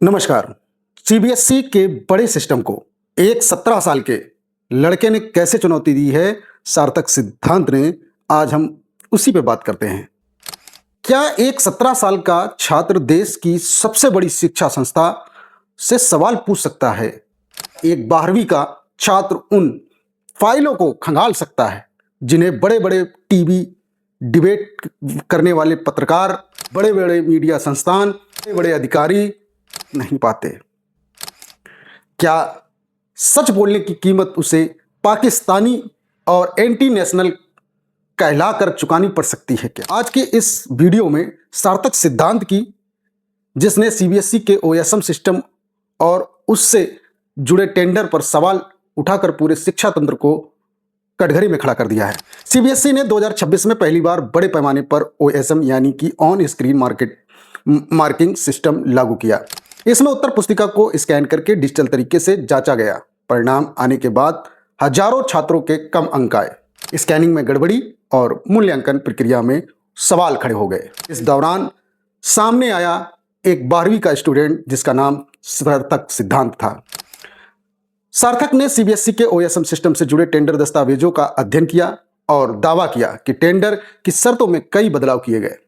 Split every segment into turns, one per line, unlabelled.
नमस्कार। सीबीएसई के बड़े सिस्टम को एक 17 साल के लड़के ने कैसे चुनौती दी है, सार्थक सिद्धांत ने। आज हम उसी पे बात करते हैं। क्या एक 17 साल का छात्र देश की सबसे बड़ी शिक्षा संस्था से सवाल पूछ सकता है? एक 12वीं का छात्र उन फाइलों को खंगाल सकता है जिन्हें बड़े बड़े टीवी डिबेट करने वाले पत्रकार, बड़े बड़े मीडिया संस्थान, बड़े बड़े अधिकारी नहीं पाते? क्या सच बोलने की कीमत उसे पाकिस्तानी और एंटी नेशनल कहलाकर चुकानी पड़ सकती है? क्या आज के इस वीडियो में सार्थक सिद्धांत की, जिसने सीबीएसई के ओएसएम सिस्टम और उससे जुड़े टेंडर पर सवाल उठाकर पूरे शिक्षा तंत्र को कटघरे में खड़ा कर दिया है। सीबीएसई ने 2026 में पहली बार बड़े पैमाने पर ओएसएम यानी कि ऑन स्क्रीन मार्किंग सिस्टम लागू किया। इसमें उत्तर पुस्तिका को स्कैन करके डिजिटल तरीके से जांचा गया। परिणाम आने के बाद हजारों छात्रों के कम अंक आए। स्कैनिंग में गड़बड़ी और मूल्यांकन प्रक्रिया में सवाल खड़े हो गए। इस दौरान सामने आया एक 12वीं का स्टूडेंट जिसका नाम सार्थक सिद्धांत था। सार्थक ने सीबीएसई के ओएसएम सिस्टम से जुड़े टेंडर दस्तावेजों का अध्ययन किया और दावा किया कि टेंडर की शर्तों में कई बदलाव किए गए।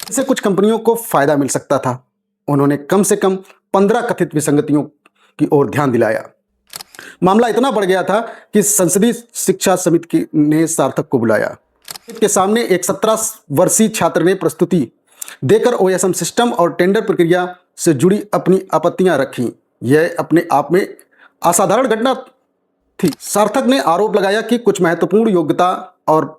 इससे कुछ कंपनियों को फायदा मिल सकता था। उन्होंने कम से कम 15 कथित विसंगतियों की ओर ध्यान दिलाया। मामला इतना बढ़ गया था कि संसदीय शिक्षा समिति ने सार्थक को बुलाया। इसके सामने एक 17 वर्षीय छात्र ने प्रस्तुति देकर ओएसएम सिस्टम और टेंडर प्रक्रिया से जुड़ी अपनी आपत्तियां रखी। यह अपने आप में असाधारण घटना थी। सार्थक ने आरोप लगाया कि कुछ महत्वपूर्ण योग्यता और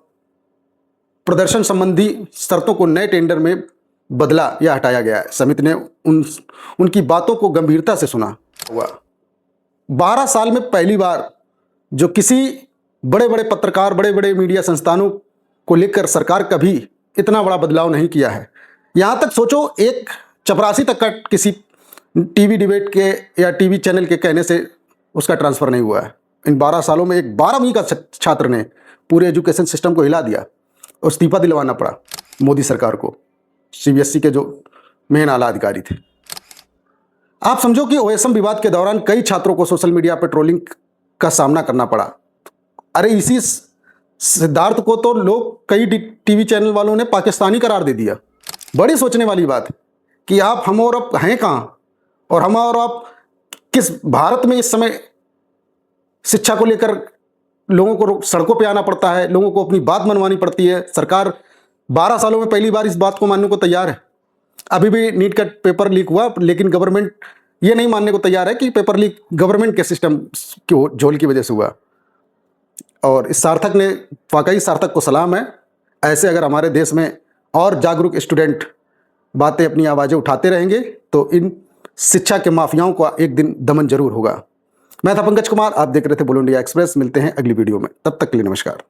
प्रदर्शन संबंधी शर्तों को नए टेंडर में बदला या हटाया गया है। समिति ने उनकी बातों को गंभीरता से सुना हुआ। 12 साल में पहली बार जो किसी बड़े बड़े पत्रकार, बड़े बड़े मीडिया संस्थानों को लेकर सरकार कभी इतना बड़ा बदलाव नहीं किया है। यहाँ तक सोचो, एक चपरासी तक का किसी टीवी डिबेट के या टीवी चैनल के कहने से उसका ट्रांसफ़र नहीं हुआ है। इन 12 सालों में एक 12वीं का छात्र ने पूरे एजुकेशन सिस्टम को हिला दिया और इस्तीफा दिलवाना पड़ा मोदी सरकार को, सीबीएसई के जो मेन आला अधिकारी थे। आप समझो कि ओएसएम विवाद के दौरान कई छात्रों को सोशल मीडिया पर ट्रोलिंग का सामना करना पड़ा। अरे इसी सिद्धार्थ को तो लोग, कई टीवी चैनल वालों ने पाकिस्तानी करार दे दिया। बड़ी सोचने वाली बात है कि आप, हम और आप हैं कहाँ, और हम और आप किस भारत में इस समय शिक्षा को लेकर लोगों को सड़कों पे आना पड़ता है, लोगों को अपनी बात मनवानी पड़ती है। सरकार 12 सालों में पहली बार इस बात को मानने को तैयार है। अभी भी नीट का पेपर लीक हुआ, लेकिन गवर्नमेंट ये नहीं मानने को तैयार है कि पेपर लीक गवर्नमेंट के सिस्टम की झोल की वजह से हुआ। और इस सार्थक ने, वाकई सार्थक को सलाम है। ऐसे अगर हमारे देश में और जागरूक स्टूडेंट बातें, अपनी आवाज़ें उठाते रहेंगे तो इन शिक्षा के माफियाओं का एक दिन दमन जरूर होगा। मैं था पंकज कुमार, आप देख रहे थे बोलो इंडिया एक्सप्रेस। मिलते हैं अगली वीडियो में, तब तक के लिए नमस्कार।